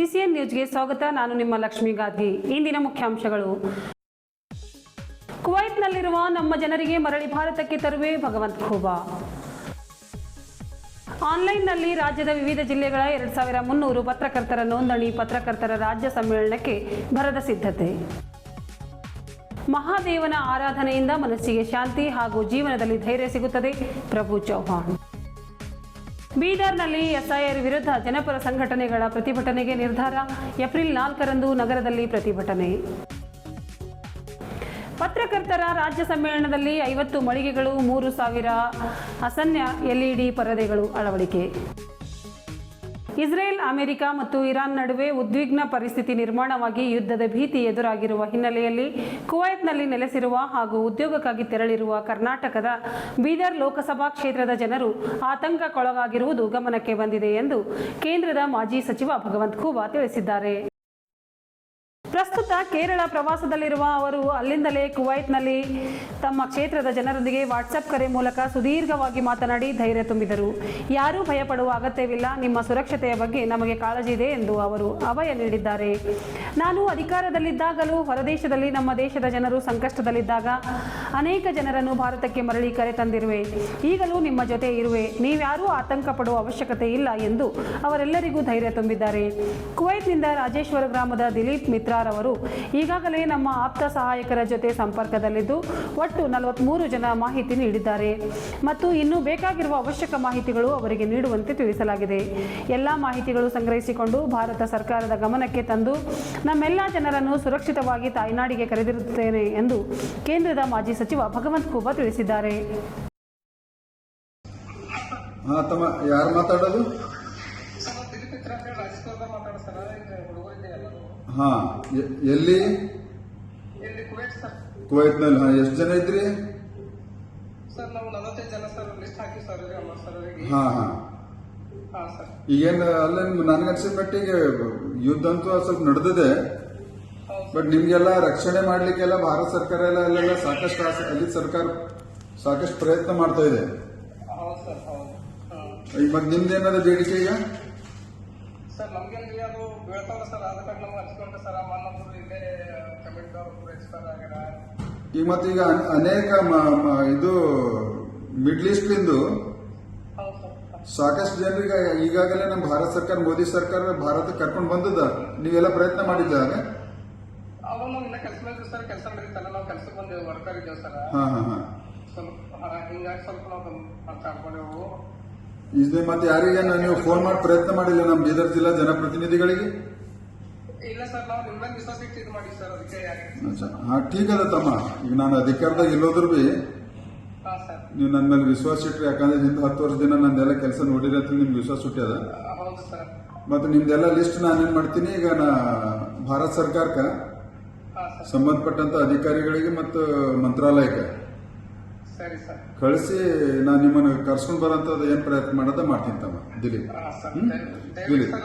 CCN ನ್ಯೂಸ್ಗೆ ಸ್ವಾಗತ. ನಾನು ನಿಮ್ಮ ಲಕ್ಷ್ಮೀ ಗಾದ್ಗಿ. ಇಂದಿನ ಮುಖ್ಯಾಂಶಗಳು: ಕುವೈತ್ನಲ್ಲಿರುವ ನಮ್ಮ ಜನರಿಗೆ ಮರಳಿ ಭಾರತಕ್ಕೆ ತರುವೆ ಭಗವಂತ ಖೂಬಾ. ಆನ್ಲೈನ್ನಲ್ಲಿ ರಾಜ್ಯದ ವಿವಿಧ ಜಿಲ್ಲೆಗಳ 2300 ಪತ್ರಕರ್ತರ ನೋಂದಣಿ. ಪತ್ರಕರ್ತರ ರಾಜ್ಯ ಸಮ್ಮೇಳನಕ್ಕೆ ಭರದ ಸಿದ್ಧತೆ. ಮಹಾದೇವನ ಆರಾಧನೆಯಿಂದ ಮನಸ್ಸಿಗೆ ಶಾಂತಿ ಹಾಗೂ ಜೀವನದಲ್ಲಿ ಧೈರ್ಯ ಸಿಗುತ್ತದೆ. ಪ್ರಭು ಚೌಹಾಣ್. ಬೀದರ್ನಲ್ಲಿ ಎಸ್ಐಆರ್ ವಿರುದ್ಧ ಜನಪರ ಸಂಘಟನೆಗಳ ಪ್ರತಿಭಟನೆಗೆ ನಿರ್ಧಾರ. ಏಪ್ರಿಲ್ 4ರಂದು ನಗರದಲ್ಲಿ ಪ್ರತಿಭಟನೆ. ಪತ್ರಕರ್ತರ ರಾಜ್ಯ ಸಮ್ಮೇಳನದಲ್ಲಿ 50 ಮಳಿಗೆಗಳು, 3000 ಅಸನ್ಯ ಎಲ್ಇಡಿ ಪರದೆಗಳು ಅಳವಡಿಕೆ. ಇಸ್ರೇಲ್, ಅಮೆರಿಕ ಮತ್ತು ಇರಾನ್ ನಡುವೆ ಉದ್ವಿಗ್ನ ಪರಿಸ್ಥಿತಿ ನಿರ್ಮಾಣವಾಗಿ ಯುದ್ಧದ ಭೀತಿ ಎದುರಾಗಿರುವ ಹಿನ್ನೆಲೆಯಲ್ಲಿ ಕುವೈತ್ನಲ್ಲಿ ನೆಲೆಸಿರುವ ಹಾಗೂ ಉದ್ಯೋಗಕ್ಕಾಗಿ ತೆರಳಿರುವ ಕರ್ನಾಟಕದ ಬೀದರ್ ಲೋಕಸಭಾ ಕ್ಷೇತ್ರದ ಜನರು ಆತಂಕಕ್ಕೊಳಗಾಗಿರುವುದು ಗಮನಕ್ಕೆ ಬಂದಿದೆ ಎಂದು ಕೇಂದ್ರದ ಮಾಜಿ ಸಚಿವ ಭಗವಂತ ಖೂಬಾ ತಿಳಿಸಿದ್ದಾರೆ. ಪ್ರಸ್ತುತ ಕೇರಳ ಪ್ರವಾಸದಲ್ಲಿರುವ ಅವರು ಅಲ್ಲಿಂದಲೇ ಕುವೈತ್ನಲ್ಲಿ ತಮ್ಮ ಕ್ಷೇತ್ರದ ಜನರೊಂದಿಗೆ ವಾಟ್ಸಪ್ ಕರೆ ಮೂಲಕ ಸುದೀರ್ಘವಾಗಿ ಮಾತನಾಡಿ ಧೈರ್ಯ ತುಂಬಿದರು. ಯಾರೂ ಭಯಪಡುವ ಅಗತ್ಯವಿಲ್ಲ, ನಿಮ್ಮ ಸುರಕ್ಷತೆಯ ಬಗ್ಗೆ ನಮಗೆ ಕಾಳಜಿ ಇದೆ ಎಂದು ಅವರು ಅಭಯ ನೀಡಿದ್ದಾರೆ. ನಾನು ಅಧಿಕಾರದಲ್ಲಿದ್ದಾಗಲೂ ಹೊರದೇಶದಲ್ಲಿ ನಮ್ಮ ದೇಶದ ಜನರು ಸಂಕಷ್ಟದಲ್ಲಿದ್ದಾಗ ಅನೇಕ ಜನರನ್ನು ಭಾರತಕ್ಕೆ ಮರಳಿ ಕರೆ ತಂದಿರುವೆ. ಈಗಲೂ ನಿಮ್ಮ ಜೊತೆ ಇರುವೆ. ನೀವ್ಯಾರೂ ಆತಂಕ ಪಡುವ ಅವಶ್ಯಕತೆ ಇಲ್ಲ ಎಂದು ಅವರೆಲ್ಲರಿಗೂ ಧೈರ್ಯ ತುಂಬಿದ್ದಾರೆ. ಕುವೈತ್ನಿಂದ ರಾಜೇಶ್ವರ ಗ್ರಾಮದ ದಿಲೀಪ್ ಮಿತ್ರ ಅವರು ಈಗಾಗಲೇ ನಮ್ಮ ಆಪ್ತ ಸಹಾಯಕರ ಜೊತೆ ಸಂಪರ್ಕದಲ್ಲಿದ್ದು ಒಟ್ಟು 43 ಜನ ಮಾಹಿತಿ ನೀಡಿದ್ದಾರೆ ಮತ್ತು ಇನ್ನೂ ಬೇಕಾಗಿರುವ ಅವಶ್ಯಕ ಮಾಹಿತಿಗಳು ಅವರಿಗೆ ನೀಡುವಂತೆ ತಿಳಿಸಲಾಗಿದೆ. ಎಲ್ಲ ಮಾಹಿತಿಗಳು ಸಂಗ್ರಹಿಸಿಕೊಂಡು ಭಾರತ ಸರ್ಕಾರದ ಗಮನಕ್ಕೆ ತಂದು ನಮ್ಮೆಲ್ಲ ಜನರನ್ನು ಸುರಕ್ಷಿತವಾಗಿ ತಾಯ್ನಾಡಿಗೆ ಕರೆದಿರುತ್ತೇನೆ ಎಂದು ಕೇಂದ್ರದ ಮಾಜಿ ಸಚಿವ ಭಗವಂತ ಖೂಬಾ ತಿಳಿಸಿದ್ದಾರೆ. ಎಲ್ಲಿ? ಕುವೈತ್ನಲ್ಲಿ. ಎಷ್ಟು ಜನ ಇದ್ರಿ? ಈಗೇನು ಅಲ್ಲೇ ನನಗನ್ಸಿದ ಮಟ್ಟಿಗೆ ಯುದ್ಧ ಅಂತೂ ಸ್ವಲ್ಪ ನಡೆದಿದೆ. ಬಟ್ ನಿಮ್ಗೆಲ್ಲ ರಕ್ಷಣೆ ಮಾಡ್ಲಿಕ್ಕೆಲ್ಲ ಭಾರತ ಸರ್ಕಾರ ಅಲ್ಲೆಲ್ಲ ಸಾಕಷ್ಟು ಅಲ್ಲಿ ಸರ್ಕಾರ ಸಾಕಷ್ಟು ಪ್ರಯತ್ನ ಮಾಡ್ತಾ ಇದೆ. ಈಗ ಮತ್ತೆ ನಿಮ್ದೇನಾದ ಬೇಡಿಕೆ? ಈಗ ಸರ್ ನಮ್ಗೇನ್ರಿ ಅದು ಬೀಳ್ತಾವ ಸರ್, ಅದಕ್ಕೆ ನಮ್ಗೆ ಹಚ್ಕೊಂಡ್ರೆ ಸರ್ ಮನ್ನೊಬ್ರು ಇಲ್ಲೇ ಕಮಿಟಿದವ್ರು ಎಕ್ಸ್ಪೈರ್ ಆಗ್ಯಾರ. ಈಗ ಮತ್ತೀಗ ಅನೇಕ ಇದು ಮಿಡ್ಲ್ ಈಸ್ಟ್ಲಿಂದು ಸಾಕಷ್ಟು ಜನರಿಗೆ ಈಗಾಗಲೇ ನಮ್ಮ ಭಾರತ ಸರ್ಕಾರ, ಮೋದಿ ಸರ್ಕಾರ ಭಾರತಕ್ಕೆ ಕರ್ಕೊಂಡು ಬಂದದ. ನೀವೆಲ್ಲ ಪ್ರಯತ್ನ ಮಾಡಿದ್ದಾರೆ? ಅವಾಗ ನಾವು ಇನ್ನ ಕೆಲಸ ಮಾಡಿದ್ವಿ ಸರ್, ಕೆಲಸ ನಡೀತಲ್ಲ, ನಾವು ಕೆಲಸಕ್ಕೆ ಬಂದೇವು, ವರ್ಕರ್ ಇದ್ದೇವೆ ಸರ್. ಸ್ವಲ್ಪ ಹಿಂಗಾಗಿ ಸ್ವಲ್ಪ ನಾವು ಮಾತಾಡ್ಕೊಂಡೆವು. ಇದೇ ಮತ್ತೆ ಯಾರಿಗೆ ನೀವು ಫೋನ್ ಮಾಡಿ ಪ್ರಯತ್ನ ಮಾಡಿಲ್ಲ ನಮ್ಮ ಬೀದರ್ ಜಿಲ್ಲಾ ಜನಪ್ರತಿನಿಧಿಗಳಿಗೆ? ಇಲ್ಲ ಸರ್, ನಾವು ನಿಮ್ಮ ವಿಶ್ವಾಸ ಇಟ್ಟು ಇದು ಮಾಡಿ ಸರ್, ಅದಕ್ಕೆ ಠೀಕ್ ಅದ ತಮ್ಮ. ಈಗ ನಾನು ಅಧಿಕಾರದಾಗ ಇಲ್ಲೋದ್ರು ಬಿ ನೀವು ನನ್ನ ಮೇಲೆ ವಿಶ್ವಾಸ ಇಟ್ರಿ. ಯಾಕಂದ್ರೆ ಹಿಂದೆ 10 ವರ್ಷದಿಂದ ನಂದೆಲ್ಲ ಕೆಲಸ ನೋಡಿರಿ ಅಂತ ನಿಮ್ಗೆ ವಿಶ್ವಾಸ ಹುಟ್ಟ್ಯದ. ಹೌದು ಸರ್. ಮತ್ತೆ ನಿಮ್ದೆಲ್ಲ ಲಿಸ್ಟ್ ನಾನೇನ್ ಮಾಡ್ತೀನಿ, ಈಗ ಭಾರತ ಸರ್ಕಾರಕ್ಕೆ ಸಂಬಂಧಪಟ್ಟಂತ ಅಧಿಕಾರಿಗಳಿಗೆ ಮತ್ತು ಮಂತ್ರಾಲಯಕ್ಕೆ ಕಳಿಸಿ ನಾನು ನಿಮ್ಮನ್ನು ಕರ್ಸ್ಕೊಂಡ್ ಬರೋಂಥದ್ದು ಏನ್ ಪ್ರಯತ್ನ ಮಾಡೋದ ಮಾಡ್ತೀನಿ ತಮ್ಮ. ದಿಲೀಪ್ ದಿಲೀಪ್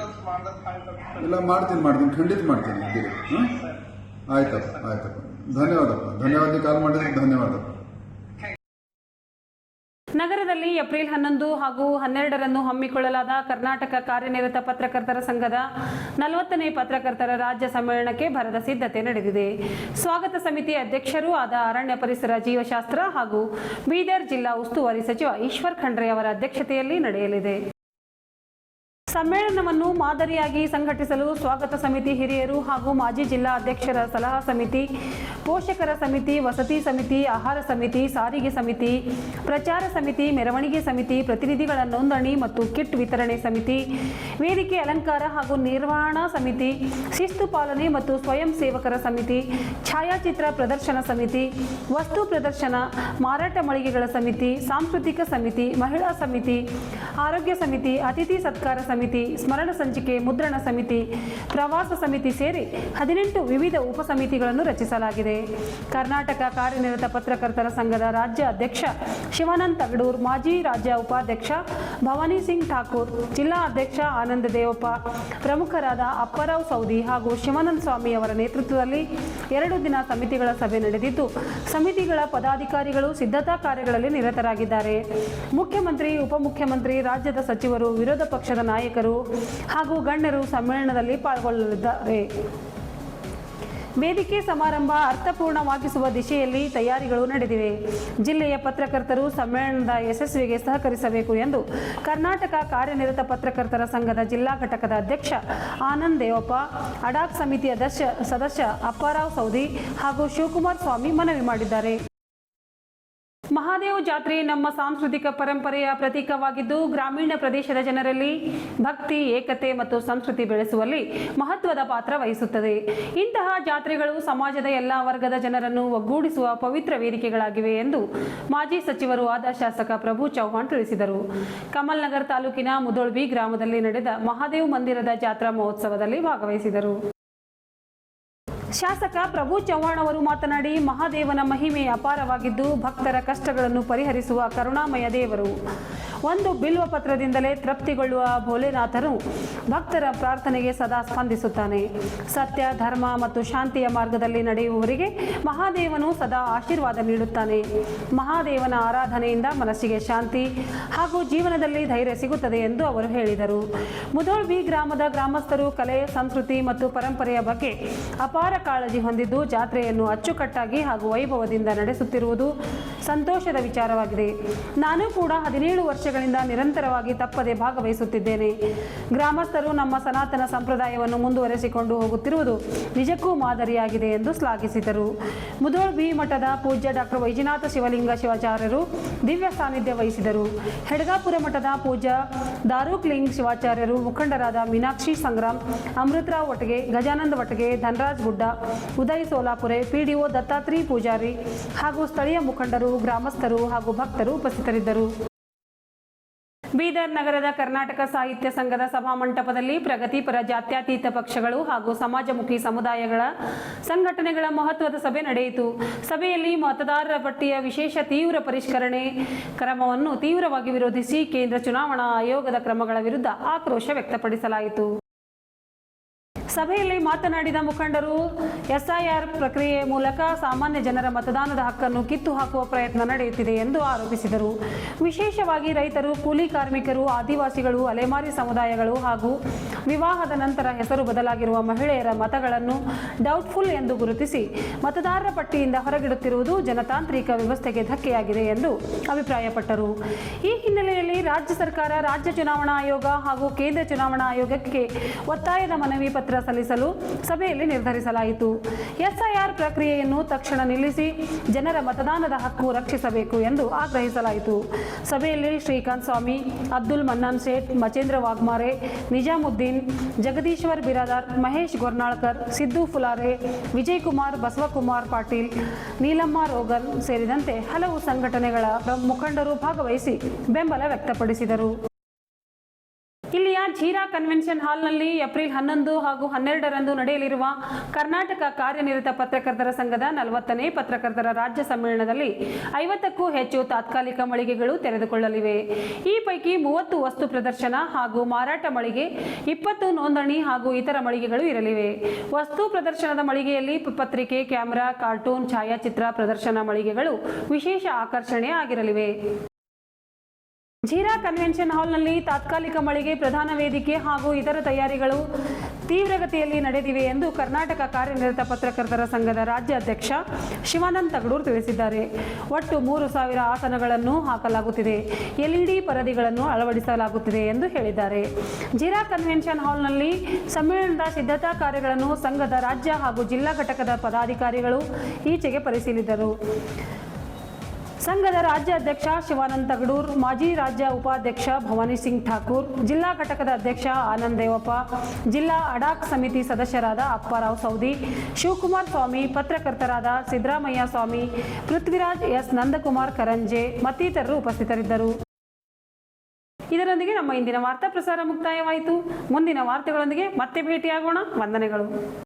ಇಲ್ಲ ಮಾಡ್ತೀನಿ ಖಂಡಿತ ಮಾಡ್ತೀನಿ ದಿಲೀಪ್. ಆಯ್ತಪ್ಪ. ಧನ್ಯವಾದಪ್ಪ. ನೀವು ಕಾಲ್ ಮಾಡಿದ್ರೆ ಧನ್ಯವಾದಪ್ಪ. ನಗರದಲ್ಲಿ ಏಪ್ರಿಲ್ 11 ಹಾಗೂ 12ರಂದು ಹಮ್ಮಿಕೊಳ್ಳಲಾದ ಕರ್ನಾಟಕ ಕಾರ್ಯನಿರತ ಪತ್ರಕರ್ತರ ಸಂಘದ 40ನೇ ಪತ್ರಕರ್ತರ ರಾಜ್ಯ ಸಮ್ಮೇಳನಕ್ಕೆ ಭರದ ಸಿದ್ಧತೆ ನಡೆದಿದೆ. ಸ್ವಾಗತ ಸಮಿತಿ ಅಧ್ಯಕ್ಷರೂ ಆದ ಅರಣ್ಯ ಪರಿಸರ ಜೀವಶಾಸ್ತ್ರ ಹಾಗೂ ಬೀದರ್ ಜಿಲ್ಲಾ ಉಸ್ತುವಾರಿ ಸಚಿವ ಈಶ್ವರ್ ಖಂಡ್ರೆ ಅವರ ಅಧ್ಯಕ್ಷತೆಯಲ್ಲಿ ನಡೆಯಲಿದೆ. ಸಮ್ಮೇಳನವನ್ನು ಮಾದರಿಯಾಗಿ ಸಂಘಟಿಸಲು ಸ್ವಾಗತ ಸಮಿತಿ ಹಿರಿಯರು ಹಾಗೂ ಮಾಜಿ ಜಿಲ್ಲಾ ಅಧ್ಯಕ್ಷರ ಸಲಹಾ ಸಮಿತಿ, ಪೋಷಕರ ಸಮಿತಿ, ವಸತಿ ಸಮಿತಿ, ಆಹಾರ ಸಮಿತಿ, ಸಾರಿಗೆ ಸಮಿತಿ, ಪ್ರಚಾರ ಸಮಿತಿ, ಮೆರವಣಿಗೆ ಸಮಿತಿ, ಪ್ರತಿನಿಧಿಗಳ ನೋಂದಣಿ ಮತ್ತು ಕಿಟ್ ವಿತರಣೆ ಸಮಿತಿ, ವೇದಿಕೆ ಅಲಂಕಾರ ಹಾಗೂ ನಿರ್ವಹಣಾ ಸಮಿತಿ, ಶಿಸ್ತು ಪಾಲನೆ ಮತ್ತು ಸ್ವಯಂ ಸೇವಕರ ಸಮಿತಿ, ಛಾಯಾಚಿತ್ರ ಪ್ರದರ್ಶನ ಸಮಿತಿ, ವಸ್ತು ಪ್ರದರ್ಶನ, ಮಾರಾಟ ಮಳಿಗೆಗಳ ಸಮಿತಿ, ಸಾಂಸ್ಕೃತಿಕ ಸಮಿತಿ, ಮಹಿಳಾ ಸಮಿತಿ, ಆರೋಗ್ಯ ಸಮಿತಿ, ಅತಿಥಿ ಸತ್ಕಾರ ಸಮಿತಿ, ಸ್ಮರಣ ಸಂಚಿಕೆ ಮುದ್ರಣ ಸಮಿತಿ, ಪ್ರವಾಸ ಸಮಿತಿ ಸೇರಿ 18 ವಿವಿಧ ಉಪಸಮಿತಿಗಳನ್ನು ರಚಿಸಲಾಗಿದೆ. ಕರ್ನಾಟಕ ಕಾರ್ಯನಿರತ ಪತ್ರಕರ್ತರ ಸಂಘದ ರಾಜ್ಯ ಅಧ್ಯಕ್ಷ ಶಿವಾನಂದ ತಗಡೂರ್, ಮಾಜಿ ರಾಜ್ಯ ಉಪಾಧ್ಯಕ್ಷ ಭವಾನಿ ಸಿಂಗ್ ಠಾಕೂರ್, ಜಿಲ್ಲಾ ಅಧ್ಯಕ್ಷ ಆನಂದ ದೇವಪ್ಪ, ಪ್ರಮುಖರಾದ ಅಪ್ಪರಾವ್ ಸೌದಿ ಹಾಗೂ ಶಿವಾನಂದ ಸ್ವಾಮಿ ಅವರ ನೇತೃತ್ವದಲ್ಲಿ 2 ದಿನ ಸಮಿತಿಗಳ ಸಭೆ ನಡೆದಿದ್ದು, ಸಮಿತಿಗಳ ಪದಾಧಿಕಾರಿಗಳು ಸಿದ್ಧತಾ ಕಾರ್ಯಗಳಲ್ಲಿ ನಿರತರಾಗಿದ್ದಾರೆ. ಮುಖ್ಯಮಂತ್ರಿ, ಉಪಮುಖ್ಯಮಂತ್ರಿ, ರಾಜ್ಯದ ಸಚಿವರು, ವಿರೋಧ ಪಕ್ಷದ ನಾಯಕರು ನಾಯಕರು ಹಾಗೂ ಗಣ್ಯರು ಸಮ್ಮೇಳನದಲ್ಲಿ ಪಾಲ್ಗೊಳ್ಳಲಿದ್ದಾರೆ. ವೇದಿಕೆ ಸಮಾರಂಭ ಅರ್ಥಪೂರ್ಣವಾಗಿಸುವ ದಿಶೆಯಲ್ಲಿ ತಯಾರಿಗಳು ನಡೆದಿವೆ. ಜಿಲ್ಲೆಯ ಪತ್ರಕರ್ತರು ಸಮ್ಮೇಳನದ ಯಶಸ್ವಿಗೆ ಸಹಕರಿಸಬೇಕು ಎಂದು ಕರ್ನಾಟಕ ಕಾರ್ಯನಿರತ ಪತ್ರಕರ್ತರ ಸಂಘದ ಜಿಲ್ಲಾ ಘಟಕದ ಅಧ್ಯಕ್ಷ ಆನಂದ್ ದೇವಪ್ಪ, ಅಡಾಕ್ ಸಮಿತಿಯ ಸದಸ್ಯ ಅಪ್ಪಾರಾವ್ ಸೌದಿ ಹಾಗೂ ಶಿವಕುಮಾರ್ ಸ್ವಾಮಿ ಮನವಿ ಮಾಡಿದ್ದಾರೆ. ಮಹಾದೇವ ಜಾತ್ರೆ ನಮ್ಮ ಸಾಂಸ್ಕೃತಿಕ ಪರಂಪರೆಯ ಪ್ರತೀಕವಾಗಿದ್ದು, ಗ್ರಾಮೀಣ ಪ್ರದೇಶದ ಜನರಲ್ಲಿ ಭಕ್ತಿ, ಏಕತೆ ಮತ್ತು ಸಂಸ್ಕೃತಿ ಬೆಳೆಸುವಲ್ಲಿ ಮಹತ್ವದ ಪಾತ್ರ ವಹಿಸುತ್ತದೆ. ಇಂತಹ ಜಾತ್ರೆಗಳು ಸಮಾಜದ ಎಲ್ಲ ವರ್ಗದ ಜನರನ್ನು ಒಗ್ಗೂಡಿಸುವ ಪವಿತ್ರ ವೇದಿಕೆಗಳಾಗಿವೆ ಎಂದು ಮಾಜಿ ಸಚಿವರೂ ಆದ ಶಾಸಕ ಪ್ರಭು ಚವ್ಹಾಣ್ ತಿಳಿಸಿದರು. ಕಮಲ್ ನಗರ್ ತಾಲೂಕಿನ ಮುದೋಳ್ಬಿ ಗ್ರಾಮದಲ್ಲಿ ನಡೆದ ಮಹಾದೇವ ಮಂದಿರದ ಜಾತ್ರಾ ಮಹೋತ್ಸವದಲ್ಲಿ ಭಾಗವಹಿಸಿದರು. ಶಾಸಕ ಪ್ರಭು ಚವ್ಹಾಣ್ ಅವರು ಮಾತನಾಡಿ, ಮಹಾದೇವನ ಮಹಿಮೆ ಅಪಾರವಾಗಿದ್ದು, ಭಕ್ತರ ಕಷ್ಟಗಳನ್ನು ಪರಿಹರಿಸುವ ಕರುಣಾಮಯ ದೇವರು. ಒಂದು ಬಿಲ್ವ ಪತ್ರದಿಂದಲೇ ತೃಪ್ತಿಗೊಳ್ಳುವ ಭೋಲೆನಾಥನು ಭಕ್ತರ ಪ್ರಾರ್ಥನೆಗೆ ಸದಾ ಸ್ಪಂದಿಸುತ್ತಾನೆ. ಸತ್ಯ, ಧರ್ಮ ಮತ್ತು ಶಾಂತಿಯ ಮಾರ್ಗದಲ್ಲಿ ನಡೆಯುವವರಿಗೆ ಮಹಾದೇವನು ಸದಾ ಆಶೀರ್ವಾದ ನೀಡುತ್ತಾನೆ. ಮಹಾದೇವನ ಆರಾಧನೆಯಿಂದ ಮನಸ್ಸಿಗೆ ಶಾಂತಿ ಹಾಗೂ ಜೀವನದಲ್ಲಿ ಧೈರ್ಯ ಸಿಗುತ್ತದೆ ಎಂದು ಅವರು ಹೇಳಿದರು. ಮುದೋಳ್ಬಿ ಗ್ರಾಮದ ಗ್ರಾಮಸ್ಥರು ಕಲೆ, ಸಂಸ್ಕೃತಿ ಮತ್ತು ಪರಂಪರೆಯ ಬಗ್ಗೆ ಅಪಾರ ಕಾಳಜಿ ಹೊಂದಿದ್ದು, ಜಾತ್ರೆಯನ್ನು ಅಚ್ಚುಕಟ್ಟಾಗಿ ಹಾಗೂ ವೈಭವದಿಂದ ನಡೆಸುತ್ತಿರುವುದು ಸಂತೋಷದ ವಿಚಾರವಾಗಿದೆ. ನಾನು ಕೂಡ 17 ವರ್ಷಗಳಿಂದ ನಿರಂತರವಾಗಿ ತಪ್ಪದೆ ಭಾಗವಹಿಸುತ್ತಿದ್ದೇನೆ. ಗ್ರಾಮಸ್ಥರು ನಮ್ಮ ಸನಾತನ ಸಂಪ್ರದಾಯವನ್ನು ಮುಂದುವರೆಸಿಕೊಂಡು ಹೋಗುತ್ತಿರುವುದು ನಿಜಕ್ಕೂ ಮಾದರಿಯಾಗಿದೆ ಎಂದು ಶ್ಲಾಘಿಸಿದರು. ಮುದೋಳ್ಬಿ ಮಠದ ಪೂಜ್ಯ ಡಾಕ್ಟರ್ ವೈಜನಾಥ ಶಿವಲಿಂಗ ಶಿವಾಚಾರ್ಯರು ದಿವ್ಯ ಸಾನ್ನಿಧ್ಯ ವಹಿಸಿದರು. ಹೆಡಗಾಪುರ ಮಠದ ಪೂಜ್ಯ ದಾರುಕ್ಲಿಂಗ್ ಶಿವಾಚಾರ್ಯರು, ಮುಖಂಡರಾದ ಮೀನಾಕ್ಷಿ ಸಂಗ್ರಾಮ್, ಅಮೃತರಾವ್ ವಟಗೆ, ಗಜಾನಂದ ವಟಗೆ, ಧನರಾಜ್ ಗುಡ್ಡ, ಉದಯ್ ಸೋಲಾಪುರೆ, ಪಿಡಿಒ ದತ್ತಾತ್ರಿ ಪೂಜಾರಿ ಹಾಗೂ ಸ್ಥಳೀಯ ಮುಖಂಡರು, ಗ್ರಾಮಸ್ಥರು ಹಾಗೂ ಭಕ್ತರು ಉಪಸ್ಥಿತರಿದ್ದರು. ಬೀದರ್ ನಗರದ ಕರ್ನಾಟಕ ಸಾಹಿತ್ಯ ಸಂಘದ ಸಭಾಮಂಟಪದಲ್ಲಿ ಪ್ರಗತಿಪರ ಜಾತ್ಯತೀತ ಪಕ್ಷಗಳು ಹಾಗೂ ಸಮಾಜಮುಖಿ ಸಮುದಾಯಗಳ ಸಂಘಟನೆಗಳ ಮಹತ್ವದ ಸಭೆ ನಡೆಯಿತು. ಸಭೆಯಲ್ಲಿ ಮತದಾರರ ಪಟ್ಟಿಯ ವಿಶೇಷ ತೀವ್ರ ಪರಿಷ್ಕರಣೆ ಕ್ರಮವನ್ನು ತೀವ್ರವಾಗಿ ವಿರೋಧಿಸಿ ಕೇಂದ್ರ ಚುನಾವಣಾ ಆಯೋಗದ ಕ್ರಮಗಳ ವಿರುದ್ಧ ಆಕ್ರೋಶ ವ್ಯಕ್ತಪಡಿಸಲಾಯಿತು. ಸಭೆಯಲ್ಲಿ ಮಾತನಾಡಿದ ಮುಖಂಡರು, ಎಸ್ಐಆರ್ ಪ್ರಕ್ರಿಯೆಯ ಮೂಲಕ ಸಾಮಾನ್ಯ ಜನರ ಮತದಾನದ ಹಕ್ಕನ್ನು ಕಿತ್ತು ಹಾಕುವ ಪ್ರಯತ್ನ ನಡೆಯುತ್ತಿದೆ ಎಂದು ಆರೋಪಿಸಿದರು. ವಿಶೇಷವಾಗಿ ರೈತರು, ಕೂಲಿ ಕಾರ್ಮಿಕರು, ಆದಿವಾಸಿಗಳು, ಅಲೆಮಾರಿ ಸಮುದಾಯಗಳು ಹಾಗೂ ವಿವಾಹದ ನಂತರ ಹೆಸರು ಬದಲಾಗಿರುವ ಮಹಿಳೆಯರ ಮತಗಳನ್ನು ಡೌಟ್ಫುಲ್ ಎಂದು ಗುರುತಿಸಿ ಮತದಾರರ ಪಟ್ಟಿಯಿಂದ ಹೊರಗಿಡುತ್ತಿರುವುದು ಜನತಾಂತ್ರಿಕ ವ್ಯವಸ್ಥೆಗೆ ಧಕ್ಕೆಯಾಗಿದೆ ಎಂದು ಅಭಿಪ್ರಾಯಪಟ್ಟರು. ಈ ಹಿನ್ನೆಲೆಯಲ್ಲಿ ರಾಜ್ಯ ಸರ್ಕಾರ, ರಾಜ್ಯ ಚುನಾವಣಾ ಆಯೋಗ ಹಾಗೂ ಕೇಂದ್ರ ಚುನಾವಣಾ ಆಯೋಗಕ್ಕೆ ಒತ್ತಾಯದ ಮನವಿ ಪತ್ರ ಸಲ್ಲಿಸಲು ಸಭೆಯಲ್ಲಿ ನಿರ್ಧರಿಸಲಾಯಿತು. ಎಸ್ಐಆರ್ ಪ್ರಕ್ರಿಯೆಯನ್ನು ತಕ್ಷಣ ನಿಲ್ಲಿಸಿ ಜನರ ಮತದಾನದ ಹಕ್ಕು ರಕ್ಷಿಸಬೇಕು ಎಂದು ಆಗ್ರಹಿಸಲಾಯಿತು. ಸಭೆಯಲ್ಲಿ ಶ್ರೀಕಾಂತ್ ಸ್ವಾಮಿ, ಅಬ್ದುಲ್ ಮನ್ನಾನ್ ಸೇಠ್, ಮಚೇಂದ್ರ ವಾಘ್ಮಾರೆ, ನಿಜಾಮುದ್ದೀನ್, ಜಗದೀಶ್ವರ್ ಬಿರಾದಾರ್, ಮಹೇಶ್ ಗೊರ್ನಾಳ್ಕರ್, ಸಿದ್ದು ಫುಲಾರೆ, ವಿಜಯ್ ಕುಮಾರ್, ಬಸವಕುಮಾರ್ ಪಾಟೀಲ್, ನೀಲಮ್ಮ ರೋಗನ್ ಸೇರಿದಂತೆ ಹಲವು ಸಂಘಟನೆಗಳ ಮುಖಂಡರು ಭಾಗವಹಿಸಿ ಬೆಂಬಲ ವ್ಯಕ್ತಪಡಿಸಿದರು. ಇಲ್ಲಿಯ ಝೀರಾ ಕನ್ವೆನ್ಷನ್ ಹಾಲ್ನಲ್ಲಿ ಏಪ್ರಿಲ್ 11 ಹಾಗೂ 12ರಂದು ನಡೆಯಲಿರುವ ಕರ್ನಾಟಕ ಕಾರ್ಯನಿರತ ಪತ್ರಕರ್ತರ ಸಂಘದ 40ನೇ ಪತ್ರಕರ್ತರ ರಾಜ್ಯ ಸಮ್ಮೇಳನದಲ್ಲಿ 50ಕ್ಕೂ ಹೆಚ್ಚು ತಾತ್ಕಾಲಿಕ ಮಳಿಗೆಗಳು ತೆರೆದುಕೊಳ್ಳಲಿವೆ. ಈ ಪೈಕಿ 30 ವಸ್ತು ಪ್ರದರ್ಶನ ಹಾಗೂ ಮಾರಾಟ ಮಳಿಗೆ, 20 ನೋಂದಣಿ ಹಾಗೂ ಇತರ ಮಳಿಗೆಗಳು ಇರಲಿವೆ. ವಸ್ತು ಪ್ರದರ್ಶನದ ಮಳಿಗೆಯಲ್ಲಿ ಪತ್ರಿಕೆ, ಕ್ಯಾಮೆರಾ, ಕಾರ್ಟೂನ್, ಛಾಯಾಚಿತ್ರ ಪ್ರದರ್ಶನ ಮಳಿಗೆಗಳು ವಿಶೇಷ ಆಕರ್ಷಣೆ ಆಗಿರಲಿವೆ. ಝೀರಾ ಕನ್ವೆನ್ಷನ್ ಹಾಲ್ನಲ್ಲಿ ತಾತ್ಕಾಲಿಕ ಮಳಿಗೆ, ಪ್ರಧಾನ ವೇದಿಕೆ ಹಾಗೂ ಇತರ ತಯಾರಿಗಳು ತೀವ್ರಗತಿಯಲ್ಲಿ ನಡೆದಿವೆ ಎಂದು ಕರ್ನಾಟಕ ಕಾರ್ಯನಿರತ ಪತ್ರಕರ್ತರ ಸಂಘದ ರಾಜ್ಯ ಅಧ್ಯಕ್ಷ ಶಿವಾನಂದ್ ತಗಡೂರ್ ತಿಳಿಸಿದ್ದಾರೆ. ಒಟ್ಟು 3000 ಆಸನಗಳನ್ನು ಹಾಕಲಾಗುತ್ತಿದೆ, ಎಲ್ಇಡಿ ಪರದೆಗಳನ್ನು ಅಳವಡಿಸಲಾಗುತ್ತಿದೆ ಎಂದು ಹೇಳಿದ್ದಾರೆ. ಝೀರಾ ಕನ್ವೆನ್ಷನ್ ಹಾಲ್ನಲ್ಲಿ ಸಮ್ಮೇಳನದ ಸಿದ್ಧತಾ ಕಾರ್ಯಗಳನ್ನು ಸಂಘದ ರಾಜ್ಯ ಹಾಗೂ ಜಿಲ್ಲಾ ಘಟಕದ ಪದಾಧಿಕಾರಿಗಳು ಈಚೆಗೆ ಪರಿಶೀಲಿಸಿದರು. ಸಂಘದ ರಾಜ್ಯ ಅಧ್ಯಕ್ಷ ಶಿವಾನಂದ್ ತಗಡೂರ್, ಮಾಜಿ ರಾಜ್ಯ ಉಪಾಧ್ಯಕ್ಷ ಭವಾನಿ ಸಿಂಗ್ ಠಾಕೂರ್, ಜಿಲ್ಲಾ ಘಟಕದ ಅಧ್ಯಕ್ಷ ಆನಂದ್ ದೇವಪ್ಪ, ಜಿಲ್ಲಾ ಅಡಾಕ್ ಸಮಿತಿ ಸದಸ್ಯರಾದ ಅಪ್ಪಾರಾವ್ ಸೌದಿ, ಶಿವಕುಮಾರ್ ಸ್ವಾಮಿ, ಪತ್ರಕರ್ತರಾದ ಸಿದ್ದರಾಮಯ್ಯ ಸ್ವಾಮಿ, ಪೃಥ್ವಿರಾಜ್ ಎಸ್, ನಂದಕುಮಾರ್ ಕರಂಜೆ ಮತ್ತಿತರರು ಉಪಸ್ಥಿತರಿದ್ದರು. ಇದರೊಂದಿಗೆ ನಮ್ಮ ಇಂದಿನ ವಾರ್ತಾ ಪ್ರಸಾರ ಮುಕ್ತಾಯವಾಯಿತು. ಮುಂದಿನ ವಾರ್ತೆಗಳೊಂದಿಗೆ ಮತ್ತೆ ಭೇಟಿಯಾಗೋಣ. ವಂದನೆಗಳು.